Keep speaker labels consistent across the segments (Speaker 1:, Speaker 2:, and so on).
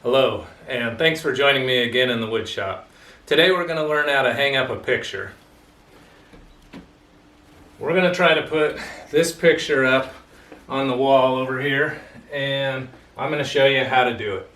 Speaker 1: Hello, and thanks for joining me again in the wood shop. Today we're going to learn how to hang up a picture. We're going to try to put this picture up on the wall over here, and I'm going to show you how to do it.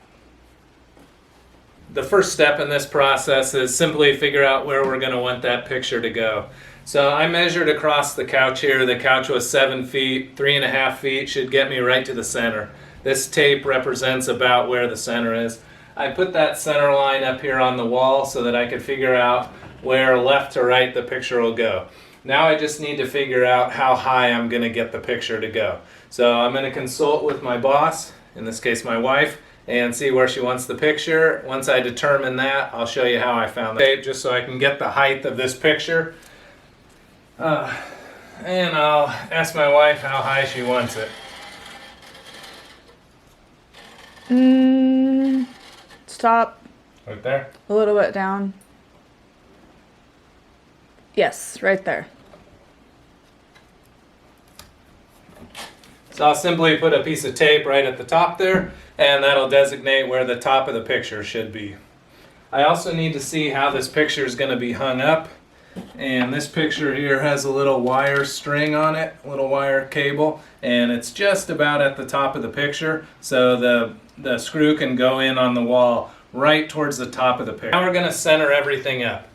Speaker 1: The first step in this process is simply figure out where we're going to want that picture to go. So I measured across the couch here. The couch was 7 feet, 3.5 feet should get me right to the center. This tape represents about where the center is. I put that center line up here on the wall so that I could figure out where left to right the picture will go. Now I just need to figure out how high I'm going to get the picture to go. So I'm going to consult with my boss, in this case my wife, and see where she wants the picture. Once I determine that, I'll show you how I found the tape just so I can get the height of this picture. And I'll ask my wife how high she wants it.
Speaker 2: Stop.
Speaker 1: Right there?
Speaker 2: A little bit down. Yes, right there.
Speaker 1: So I'll simply put a piece of tape right at the top there, and that'll designate where the top of the picture should be. I also need to see how this picture is going to be hung up. And this picture here has a little wire string on it, a little wire cable, and it's just about at the top of the picture, so the screw can go in on the wall right towards the top of the picture. Now we're going to center everything up.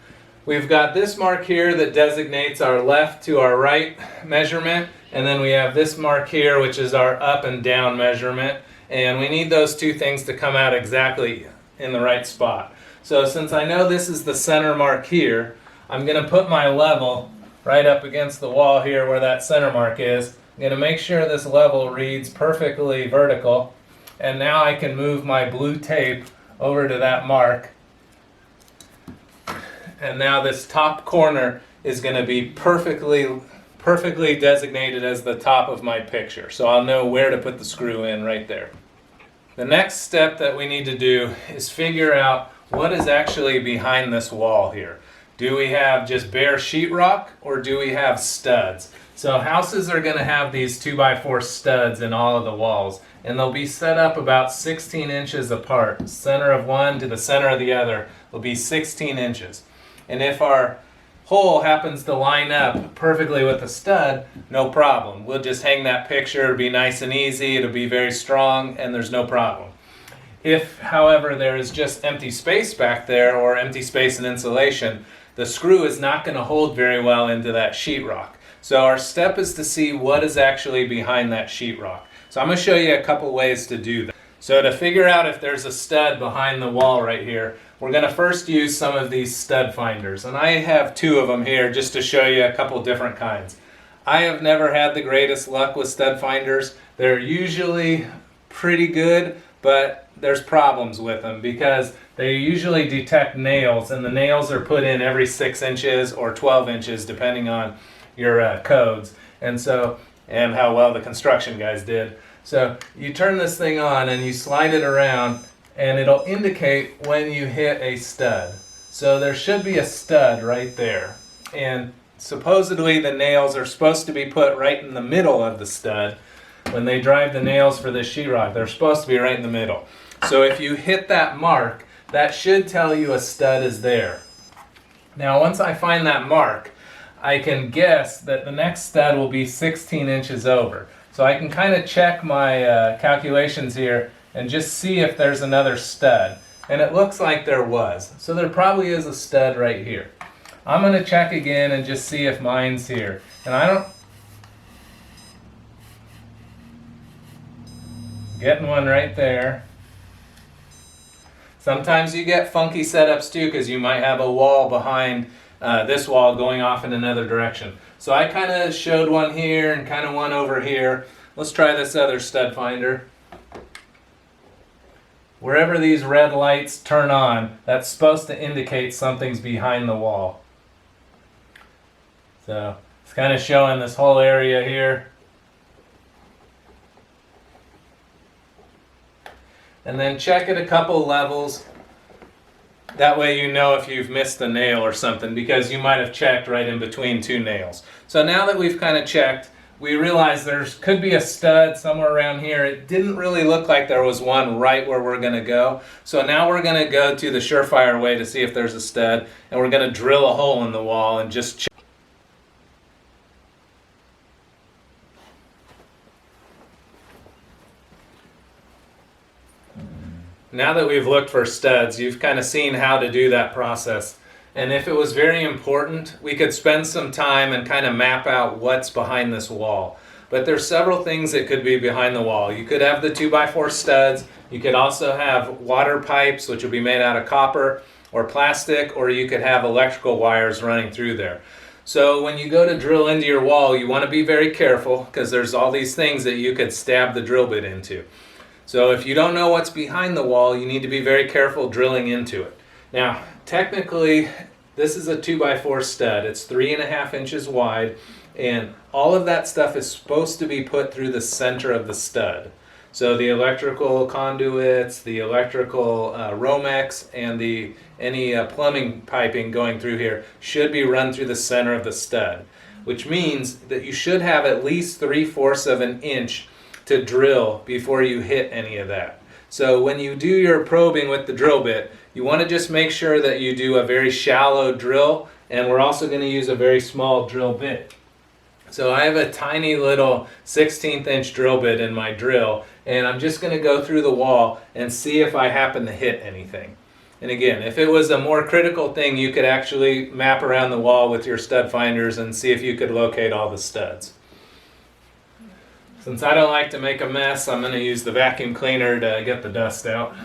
Speaker 1: We've got this mark here that designates our left to our right measurement, and then we have this mark here which is our up and down measurement, and we need those two things to come out exactly in the right spot. So since I know this is the center mark here, I'm going to put my level right up against the wall here where that center mark is. I'm going to make sure this level reads perfectly vertical, and now I can move my blue tape over to that mark. And now this top corner is going to be perfectly designated as the top of my picture. So I'll know where to put the screw in right there. The next step that we need to do is figure out what is actually behind this wall here. Do we have just bare sheetrock or do we have studs? So houses are going to have these 2x4 studs in all of the walls, and they'll be set up about 16 inches apart. Center of one to the center of the other will be 16 inches. And if our hole happens to line up perfectly with the stud, no problem. We'll just hang that picture. It'll be nice and easy. It'll be very strong, and there's no problem. If, however, there is just empty space back there or empty space and insulation, the screw is not going to hold very well into that sheetrock. So our step is to see what is actually behind that sheetrock. So I'm going to show you a couple ways to do that. So to figure out if there's a stud behind the wall right here, we're going to first use some of these stud finders. And I have two of them here just to show you a couple different kinds. I have never had the greatest luck with stud finders. They're usually pretty good, but there's problems with them because they usually detect nails, and the nails are put in every 6 inches or 12 inches depending on your codes and how well the construction guys did. So you turn this thing on and you slide it around, and it'll indicate when you hit a stud. So there should be a stud right there, and supposedly the nails are supposed to be put right in the middle of the stud. When they drive the nails for this sheetrock, they're supposed to be right in the middle. So if you hit that mark, that should tell you a stud is there. Now once I find that mark, I can guess that the next stud will be 16 inches over. So I can kind of check my calculations here and just see if there's another stud. And it looks like there was. So there probably is a stud right here. I'm going to check again and just see if mine's here. And I don't... Getting one right there. Sometimes you get funky setups too because you might have a wall behind this wall going off in another direction. So I kind of showed one here and kind of one over here. Let's try this other stud finder. Wherever these red lights turn on, that's supposed to indicate something's behind the wall. So it's kind of showing this whole area here. And then check at a couple levels. That way you know if you've missed a nail or something, because you might have checked right in between two nails. So now that we've kind of checked, we realized there could be a stud somewhere around here. It didn't really look like there was one right where we're going to go. So now we're going to go to the surefire way to see if there's a stud, and we're going to drill a hole in the wall and just check. Now that we've looked for studs, you've kind of seen how to do that process. And if it was very important, we could spend some time and kind of map out what's behind this wall. But there's several things that could be behind the wall. You could have the 2x4 studs. You could also have water pipes, which would be made out of copper or plastic, or you could have electrical wires running through there. So when you go to drill into your wall, you want to be very careful because there's all these things that you could stab the drill bit into. So if you don't know what's behind the wall, you need to be very careful drilling into it. Now, technically, this is a 2x4 stud. It's 3.5 inches wide, and all of that stuff is supposed to be put through the center of the stud. So the electrical conduits, the electrical Romex, and any plumbing piping going through here should be run through the center of the stud, which means that you should have at least 3/4 of an inch to drill before you hit any of that. So when you do your probing with the drill bit, you want to just make sure that you do a very shallow drill, and we're also going to use a very small drill bit. So I have a tiny little 1/16 inch drill bit in my drill, and I'm just going to go through the wall and see if I happen to hit anything. And again, if it was a more critical thing, you could actually map around the wall with your stud finders and see if you could locate all the studs. Since I don't like to make a mess, I'm going to use the vacuum cleaner to get the dust out.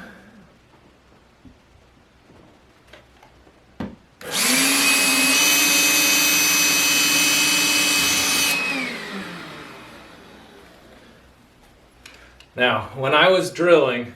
Speaker 1: Now, when I was drilling,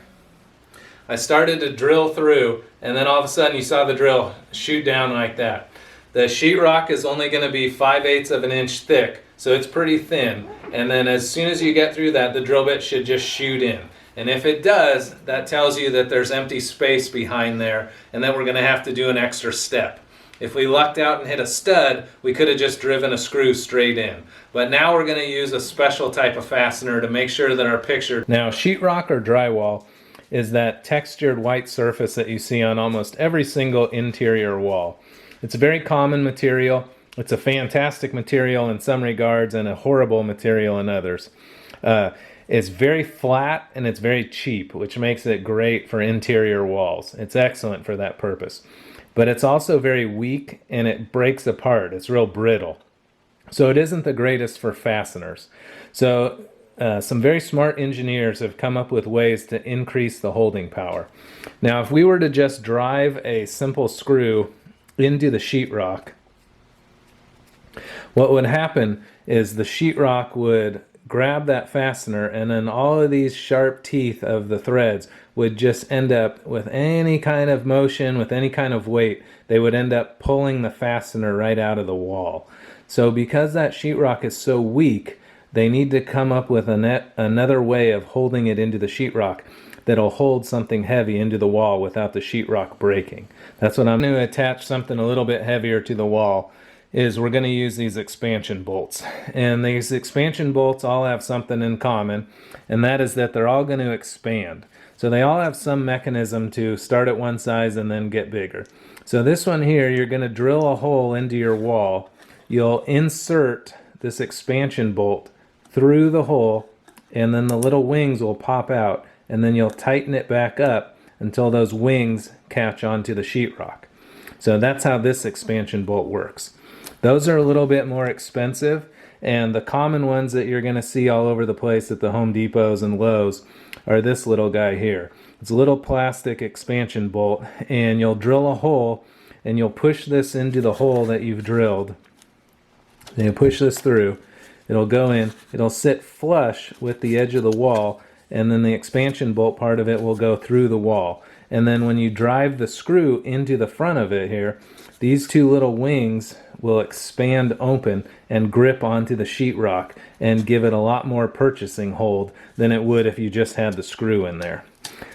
Speaker 1: I started to drill through, and then all of a sudden you saw the drill shoot down like that. The sheetrock is only going to be 5/8 of an inch thick, so it's pretty thin. And then as soon as you get through that, the drill bit should just shoot in. And if it does, that tells you that there's empty space behind there, and then we're going to have to do an extra step. If we lucked out and hit a stud, we could have just driven a screw straight in. But now we're going to use a special type of fastener to make sure that our picture... Now, sheetrock or drywall is that textured white surface that you see on almost every single interior wall. It's a very common material. It's a fantastic material in some regards and a horrible material in others. It's very flat and it's very cheap, which makes it great for interior walls. It's excellent for that purpose. But it's also very weak and it breaks apart. It's real brittle. So it isn't the greatest for fasteners. So some very smart engineers have come up with ways to increase the holding power. Now, if we were to just drive a simple screw into the sheetrock, what would happen is the sheetrock would grab that fastener, and then all of these sharp teeth of the threads would just end up, with any kind of motion, with any kind of weight, they would end up pulling the fastener right out of the wall. So because that sheetrock is so weak, they need to come up with another way of holding it into the sheetrock that'll hold something heavy into the wall without the sheetrock breaking. That's what I'm going to attach something a little bit heavier to the wall. Is we're going to use these expansion bolts. And these expansion bolts all have something in common, and that is that they're all going to expand. So they all have some mechanism to start at one size and then get bigger. So this one here, you're going to drill a hole into your wall. You'll insert this expansion bolt through the hole, and then the little wings will pop out, and then you'll tighten it back up until those wings catch onto the sheetrock. So that's how this expansion bolt works. Those are a little bit more expensive, and the common ones that you're going to see all over the place at the Home Depots and Lowe's are this little guy here. It's a little plastic expansion bolt, and you'll drill a hole, and you'll push this into the hole that you've drilled. And you push this through. It'll go in. It'll sit flush with the edge of the wall, and then the expansion bolt part of it will go through the wall. And then when you drive the screw into the front of it here, these two little wings will expand open and grip onto the sheetrock and give it a lot more purchasing hold than it would if you just had the screw in there.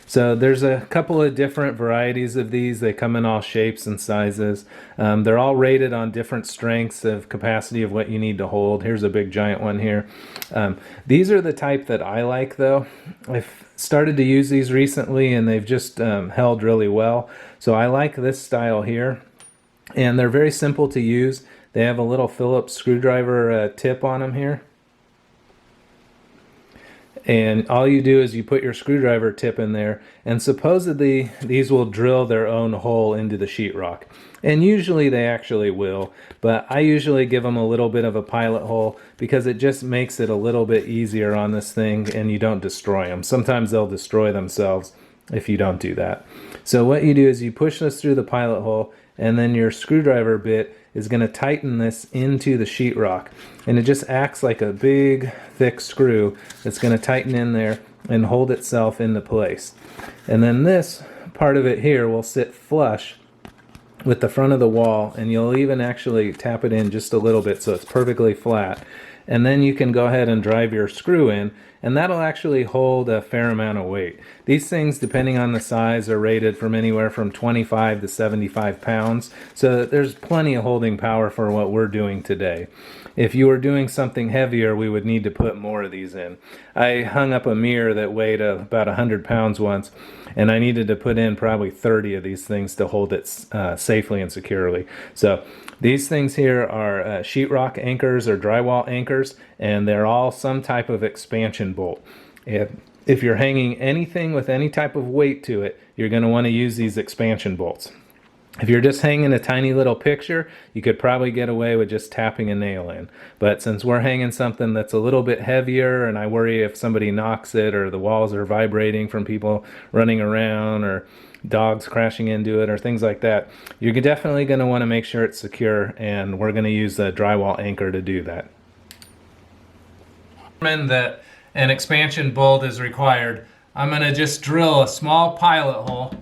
Speaker 1: So there's a couple of different varieties of these. They come in all shapes and sizes. They're all rated on different strengths of capacity of what you need to hold. Here's a big giant one here. These are the type that I like though. I've started to use these recently and they've just held really well. So I like this style here. And they're very simple to use. They have a little Phillips screwdriver tip on them here. And all you do is you put your screwdriver tip in there, and supposedly these will drill their own hole into the sheetrock. And usually they actually will, but I usually give them a little bit of a pilot hole because it just makes it a little bit easier on this thing and you don't destroy them. Sometimes they'll destroy themselves if you don't do that. So what you do is you push this through the pilot hole, and then your screwdriver bit is going to tighten this into the sheetrock, and it just acts like a big thick screw that's going to tighten in there and hold itself into place. And then this part of it here will sit flush with the front of the wall, and you'll even actually tap it in just a little bit so it's perfectly flat. And then you can go ahead and drive your screw in, and that'll actually hold a fair amount of weight. These things, depending on the size, are rated from anywhere from 25 to 75 pounds, so there's plenty of holding power for what we're doing today. If you were doing something heavier, we would need to put more of these in. I hung up a mirror that weighed about 100 pounds once, and I needed to put in probably 30 of these things to hold it safely and securely. So these things here are sheetrock anchors or drywall anchors, and they're all some type of expansion bolt. If you're hanging anything with any type of weight to it, you're going to want to use these expansion bolts. If you're just hanging a tiny little picture, you could probably get away with just tapping a nail in. But since we're hanging something that's a little bit heavier, and I worry if somebody knocks it or the walls are vibrating from people running around or dogs crashing into it or things like that, you're definitely going to want to make sure it's secure, and we're going to use a drywall anchor to do that. That an expansion bolt is required, I'm going to just drill a small pilot hole.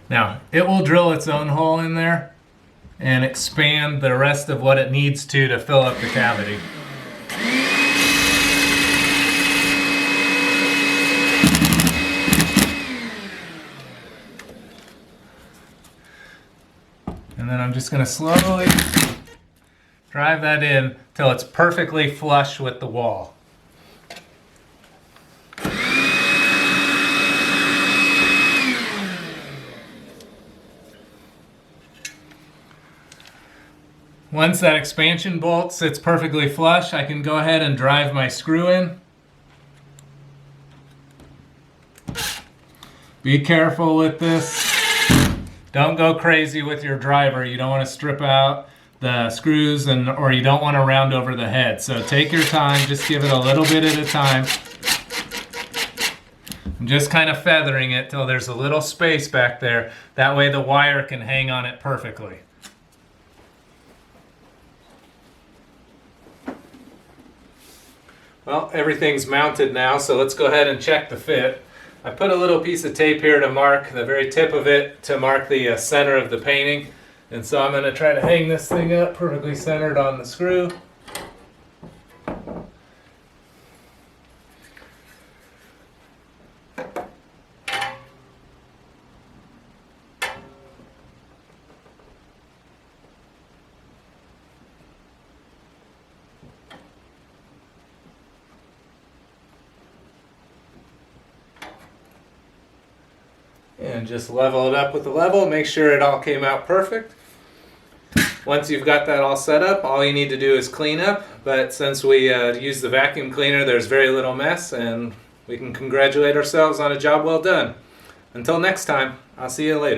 Speaker 1: Now, it will drill its own hole in there and expand the rest of what it needs to fill up the cavity. And then I'm just going to slowly drive that in till it's perfectly flush with the wall. Once that expansion bolt sits perfectly flush, I can go ahead and drive my screw in. Be careful with this. Don't go crazy with your driver. You don't want to strip out the screws or you don't want to round over the head. So take your time, just give it a little bit at a time. I'm just kind of feathering it till there's a little space back there. That way the wire can hang on it perfectly. Well, everything's mounted now, so let's go ahead and check the fit. I put a little piece of tape here to mark the very tip of it, to mark the center of the painting. And so I'm going to try to hang this thing up perfectly centered on the screw. And just level it up with the level, make sure it all came out perfect. Once you've got that all set up, all you need to do is clean up, but since we use the vacuum cleaner, there's very little mess, and we can congratulate ourselves on a job well done. Until next time, I'll see you later.